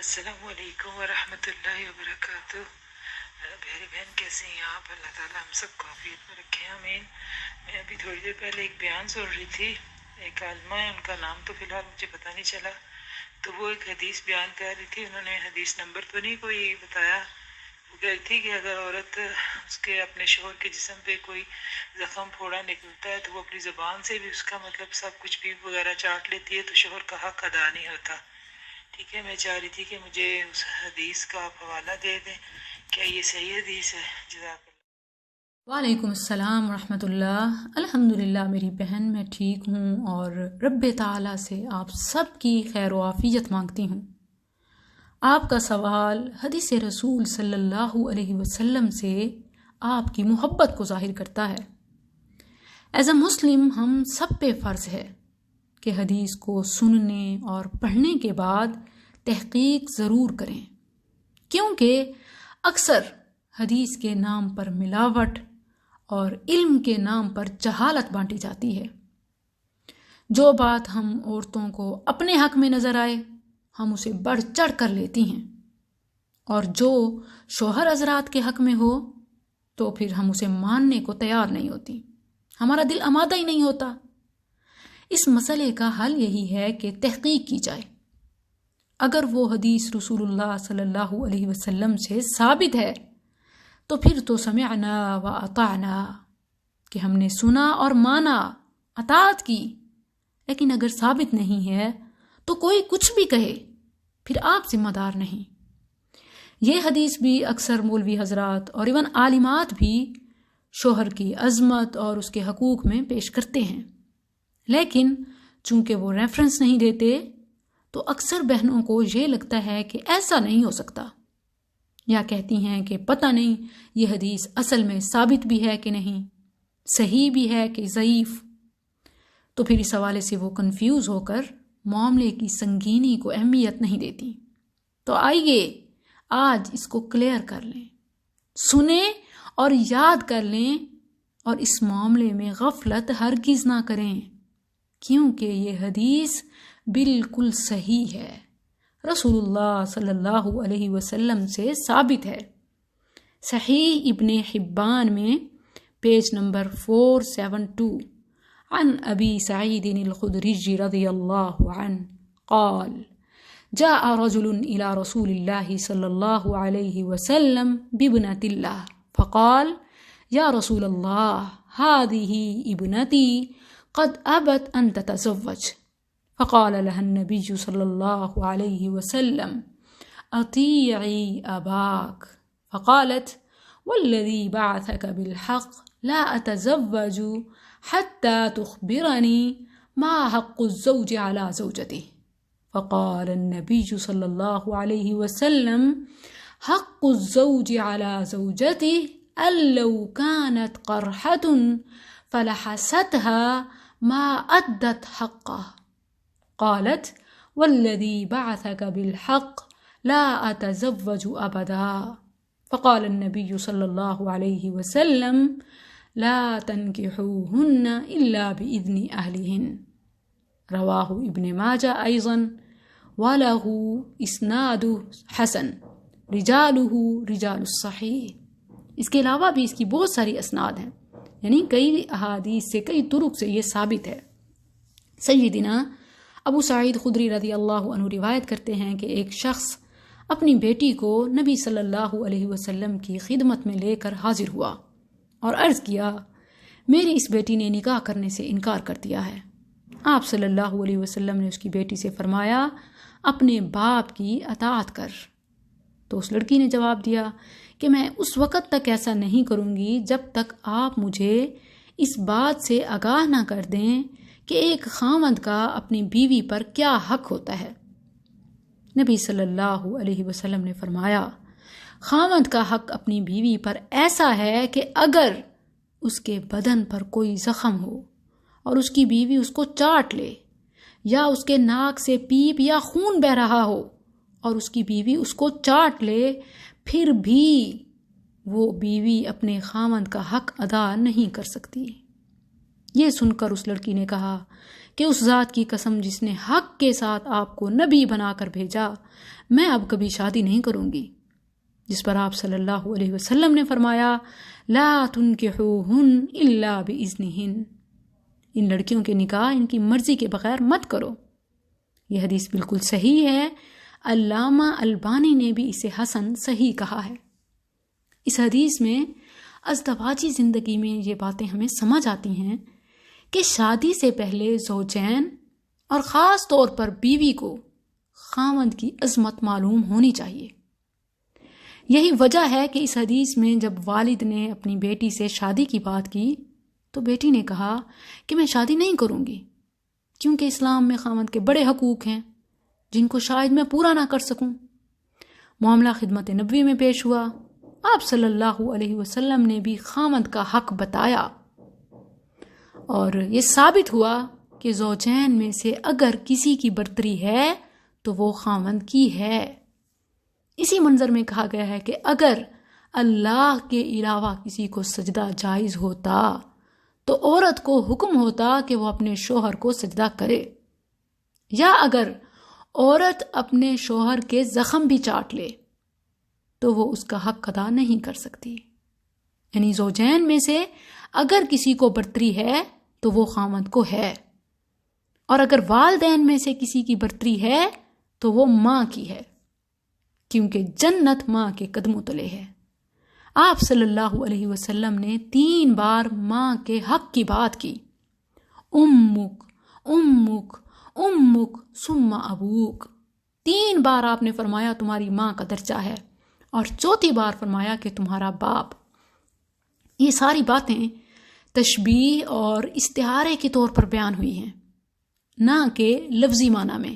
السلام علیکم ورحمۃ اللہ وبرکاتہ۔ پیاری بہن کیسے ہیں آپ؟ اللہ تعالیٰ ہم سب کو عافیت میں رکھے، آمین۔ میں ابھی تھوڑی دیر پہلے ایک بیان سن رہی تھی، ایک عالمہ ہے، ان کا نام تو فی الحال مجھے پتہ نہیں چلا، تو وہ ایک حدیث بیان کر رہی تھی۔ انہوں نے حدیث نمبر تو نہیں کوئی بتایا، وہ کہہ رہی تھی کہ اگر عورت اس کے اپنے شوہر کے جسم پہ کوئی زخم پھوڑا نکلتا ہے تو وہ اپنی زبان سے بھی اس کا مطلب سب کچھ پیپ وغیرہ چاٹ لیتی ہے، تو شوہر کا حق ادا نہیں ہوتا۔ ٹھیک ہے، میں چاہ رہی تھی کہ مجھے اس حدیث کا آپ حوالہ دے دیں، کیا یہ صحیح حدیث ہے؟ جزاک اللہ۔ وعلیکم السلام ورحمۃ اللہ۔ الحمدللہ میری بہن، میں ٹھیک ہوں اور رب تعالیٰ سے آپ سب کی خیر و عافیت مانگتی ہوں۔ آپ کا سوال حدیث رسول صلی اللہ علیہ وسلم سے آپ کی محبت کو ظاہر کرتا ہے۔ ایز اے مسلم ہم سب پہ فرض ہے کہ حدیث کو سننے اور پڑھنے کے بعد تحقیق ضرور کریں، کیونکہ اکثر حدیث کے نام پر ملاوٹ اور علم کے نام پر جہالت بانٹی جاتی ہے۔ جو بات ہم عورتوں کو اپنے حق میں نظر آئے ہم اسے بڑھ چڑھ کر لیتی ہیں، اور جو شوہر حضرات کے حق میں ہو تو پھر ہم اسے ماننے کو تیار نہیں ہوتی، ہمارا دل آمادہ ہی نہیں ہوتا۔ اس مسئلے کا حل یہی ہے کہ تحقیق کی جائے۔ اگر وہ حدیث رسول اللہ صلی اللہ علیہ وسلم سے ثابت ہے تو پھر تو سمعنا و اطعنا، کہ ہم نے سنا اور مانا، اطاعت کی۔ لیکن اگر ثابت نہیں ہے تو کوئی کچھ بھی کہے، پھر آپ ذمہ دار نہیں۔ یہ حدیث بھی اکثر مولوی حضرات اور ایون عالمات بھی شوہر کی عظمت اور اس کے حقوق میں پیش کرتے ہیں، لیکن چونکہ وہ ریفرنس نہیں دیتے تو اکثر بہنوں کو یہ لگتا ہے کہ ایسا نہیں ہو سکتا، یا کہتی ہیں کہ پتہ نہیں یہ حدیث اصل میں ثابت بھی ہے کہ نہیں، صحیح بھی ہے کہ ضعیف۔ تو پھر اس حوالے سے وہ کنفیوز ہو کر معاملے کی سنگینی کو اہمیت نہیں دیتی۔ تو آئیے آج اس کو کلیئر کر لیں، سنیں اور یاد کر لیں، اور اس معاملے میں غفلت ہرگز نہ کریں، کیونکہ یہ حدیث بالکل صحیح ہے، رسول اللہ صلی اللہ علیہ وسلم سے ثابت ہے۔ صحیح ابن حبان میں پیج نمبر 472 عن ابی سعید الخدری رضی اللہ عنہ قال جاء رجل الى رسول اللہ صلی اللہ علیہ وسلم بابنۃ اللہ فقال یا رسول اللہ هذه ابنتی قد ابت ان تتزوج، فقال لها النبي صلى الله عليه وسلم اطیعی اباک، فقالت والذی بعثك بالحق لا اتزوج حتى تخبرني ما حق الزوج على زوجته، فقال النبي صلى الله عليه وسلم حق الزوج على زوجته أن لو كانت قرحة فلحستها ما أدت حقه، قالت والذي بعثك بالحق لا أتزوج أبدا، فقال النبي صلى الله عليه وسلم لا تنكحوهن إلا بإذن أهلهن، رواه ابن ماجہ أيضا وله إسناد حسن رجاله رجال الصحیح۔ اس کے علاوہ بھی اس کی بہت ساری اسناد ہیں، یعنی کئی احادیث سے، کئی طرق سے یہ ثابت ہے۔ سیدنا ابو سعید خدری رضی اللہ عنہ روایت کرتے ہیں کہ ایک شخص اپنی بیٹی کو نبی صلی اللہ علیہ وسلم کی خدمت میں لے کر حاضر ہوا اور عرض کیا میری اس بیٹی نے نکاح کرنے سے انکار کر دیا ہے۔ آپ صلی اللہ علیہ وسلم نے اس کی بیٹی سے فرمایا اپنے باپ کی اطاعت کر۔ تو اس لڑکی نے جواب دیا کہ میں اس وقت تک ایسا نہیں کروں گی جب تک آپ مجھے اس بات سے آگاہ نہ کر دیں کہ ایک خاوند کا اپنی بیوی پر کیا حق ہوتا ہے۔ نبی صلی اللہ علیہ وسلم نے فرمایا خاوند کا حق اپنی بیوی پر ایسا ہے کہ اگر اس کے بدن پر کوئی زخم ہو اور اس کی بیوی اس کو چاٹ لے، یا اس کے ناک سے پیپ یا خون بہ رہا ہو اور اس کی بیوی اس کو چاٹ لے، پھر بھی وہ بیوی اپنے خاوند کا حق ادا نہیں کر سکتی۔ یہ سن کر اس لڑکی نے کہا کہ اس ذات کی قسم جس نے حق کے ساتھ آپ کو نبی بنا کر بھیجا، میں اب کبھی شادی نہیں کروں گی۔ جس پر آپ صلی اللہ علیہ وسلم نے فرمایا لا تنکحوہن الا باذنہن، ان لڑکیوں کے نکاح ان کی مرضی کے بغیر مت کرو۔ یہ حدیث بالکل صحیح ہے، علامہ البانی نے بھی اسے حسن صحیح کہا ہے۔ اس حدیث میں ازدواجی زندگی میں یہ باتیں ہمیں سمجھ آتی ہیں کہ شادی سے پہلے زوجین اور خاص طور پر بیوی کو خاوند کی عظمت معلوم ہونی چاہیے۔ یہی وجہ ہے کہ اس حدیث میں جب والد نے اپنی بیٹی سے شادی کی بات کی تو بیٹی نے کہا کہ میں شادی نہیں کروں گی، کیونکہ اسلام میں خاوند کے بڑے حقوق ہیں جن کو شاید میں پورا نہ کر سکوں۔ معاملہ خدمت نبوی میں پیش ہوا، آپ صلی اللہ علیہ وسلم نے بھی خاوند کا حق بتایا، اور یہ ثابت ہوا کہ زوجین میں سے اگر کسی کی برتری ہے تو وہ خاوند کی ہے۔ اسی منظر میں کہا گیا ہے کہ اگر اللہ کے علاوہ کسی کو سجدہ جائز ہوتا تو عورت کو حکم ہوتا کہ وہ اپنے شوہر کو سجدہ کرے، یا اگر عورت اپنے شوہر کے زخم بھی چاٹ لے تو وہ اس کا حق ادا نہیں کر سکتی۔ یعنی زوجین میں سے اگر کسی کو برتری ہے تو وہ خاوند کو ہے، اور اگر والدین میں سے کسی کی برتری ہے تو وہ ماں کی ہے، کیونکہ جنت ماں کے قدموں تلے ہے۔ آپ صلی اللہ علیہ وسلم نے 3 بار ماں کے حق کی بات کی، امک امک امک ثم ابوک، 3 بار آپ نے فرمایا تمہاری ماں کا درجہ ہے، اور 4تھی بار فرمایا کہ تمہارا باپ۔ یہ ساری باتیں تشبیہ اور استعارے کے طور پر بیان ہوئی ہیں، نہ کہ لفظی معنی میں۔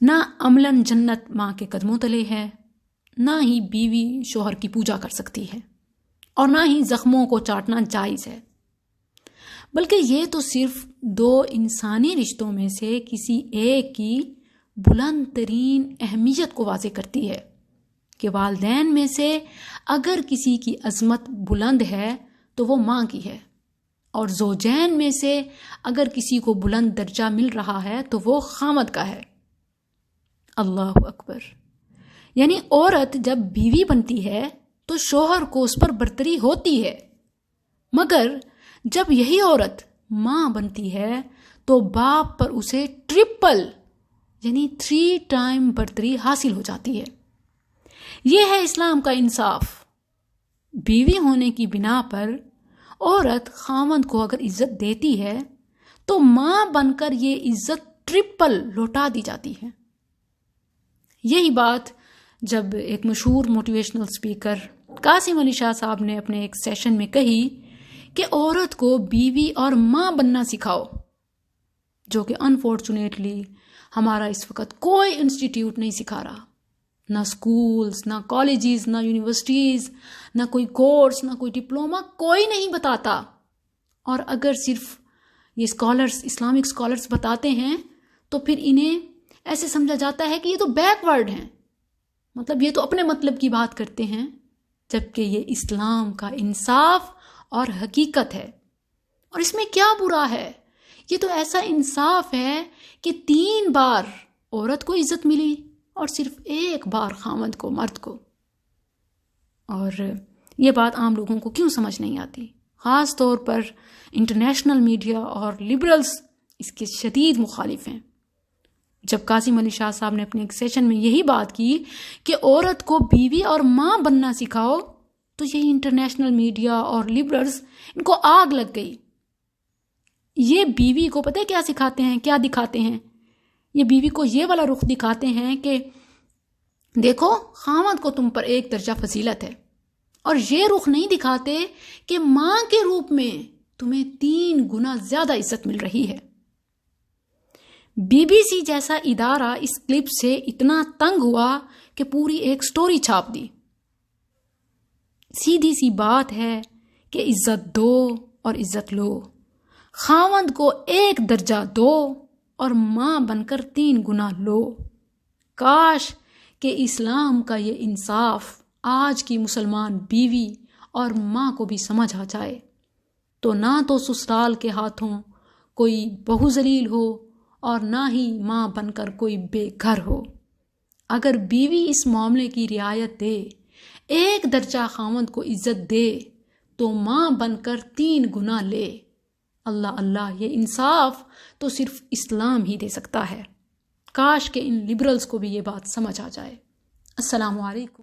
نہ عملاً جنت ماں کے قدموں تلے ہے، نہ ہی بیوی شوہر کی پوجا کر سکتی ہے، اور نہ ہی زخموں کو چاٹنا جائز ہے، بلکہ یہ تو صرف 2 انسانی رشتوں میں سے کسی ایک کی بلند ترین اہمیت کو واضح کرتی ہے کہ والدین میں سے اگر کسی کی عظمت بلند ہے تو وہ ماں کی ہے، اور زوجین میں سے اگر کسی کو بلند درجہ مل رہا ہے تو وہ خاوند کا ہے۔ اللہ اکبر! یعنی عورت جب بیوی بنتی ہے تو شوہر کو اس پر برتری ہوتی ہے، مگر جب یہی عورت ماں بنتی ہے تو باپ پر اسے ٹرپل یعنی 3 ٹائم برتری حاصل ہو جاتی ہے۔ یہ ہے اسلام کا انصاف۔ بیوی ہونے کی بنا پر عورت خاوند کو اگر عزت دیتی ہے تو ماں بن کر یہ عزت ٹرپل لوٹا دی جاتی ہے۔ یہی بات جب ایک مشہور موٹیویشنل اسپیکر قاسم علی شاہ صاحب نے اپنے ایک سیشن میں کہی کہ عورت کو بیوی اور ماں بننا سکھاؤ، جو کہ انفارچونیٹلی ہمارا اس وقت کوئی انسٹیٹیوٹ نہیں سکھا رہا، نہ اسکولز، نہ کالجز، نہ یونیورسٹیز، نہ کوئی کورس، نہ کوئی ڈپلوما، کوئی نہیں بتاتا۔ اور اگر صرف یہ اسکالرس، اسلامک اسکالرس بتاتے ہیں تو پھر انہیں ایسے سمجھا جاتا ہے کہ یہ تو بیک ورڈ ہیں، مطلب یہ تو اپنے مطلب کی بات کرتے ہیں، جبکہ یہ اسلام کا انصاف اور حقیقت ہے۔ اور اس میں کیا برا ہے؟ یہ تو ایسا انصاف ہے کہ 3 بار عورت کو عزت ملی اور صرف 1 بار خاوند کو، مرد کو۔ اور یہ بات عام لوگوں کو کیوں سمجھ نہیں آتی؟ خاص طور پر انٹرنیشنل میڈیا اور لبرلز اس کے شدید مخالف ہیں۔ جب قاسم علی شاہ صاحب نے اپنے ایک سیشن میں یہی بات کی کہ عورت کو بیوی اور ماں بننا سکھاؤ، تو یہی انٹرنیشنل میڈیا اور لبرلز ان کو آگ لگ گئی۔ یہ بیوی کو پتہ ہے کیا سکھاتے ہیں، کیا دکھاتے ہیں؟ یہ بیوی کو یہ والا رخ دکھاتے ہیں کہ دیکھو خاوند کو تم پر 1 درجہ فضیلت ہے، اور یہ رخ نہیں دکھاتے کہ ماں کے روپ میں تمہیں 3 گنا زیادہ عزت مل رہی ہے۔ BBC جیسا ادارہ اس کلپ سے اتنا تنگ ہوا کہ پوری ایک سٹوری چھاپ دی۔ سیدھی سی بات ہے کہ عزت دو اور عزت لو، خاوند کو 1 درجہ دو اور ماں بن کر 3 گنا لو۔ کاش کہ اسلام کا یہ انصاف آج کی مسلمان بیوی اور ماں کو بھی سمجھ آ جائے۔ تو نہ تو سسرال کے ہاتھوں کوئی بہو ذلیل ہو اور نہ ہی ماں بن کر کوئی بے گھر ہو۔ اگر بیوی اس معاملے کی رعایت دے، ایک درجہ خاوند کو عزت دے، تو ماں بن کر 3 گنا لے۔ اللہ اللہ، یہ انصاف تو صرف اسلام ہی دے سکتا ہے۔ کاش کہ ان لبرلز کو بھی یہ بات سمجھ آ جائے۔ السلام علیکم۔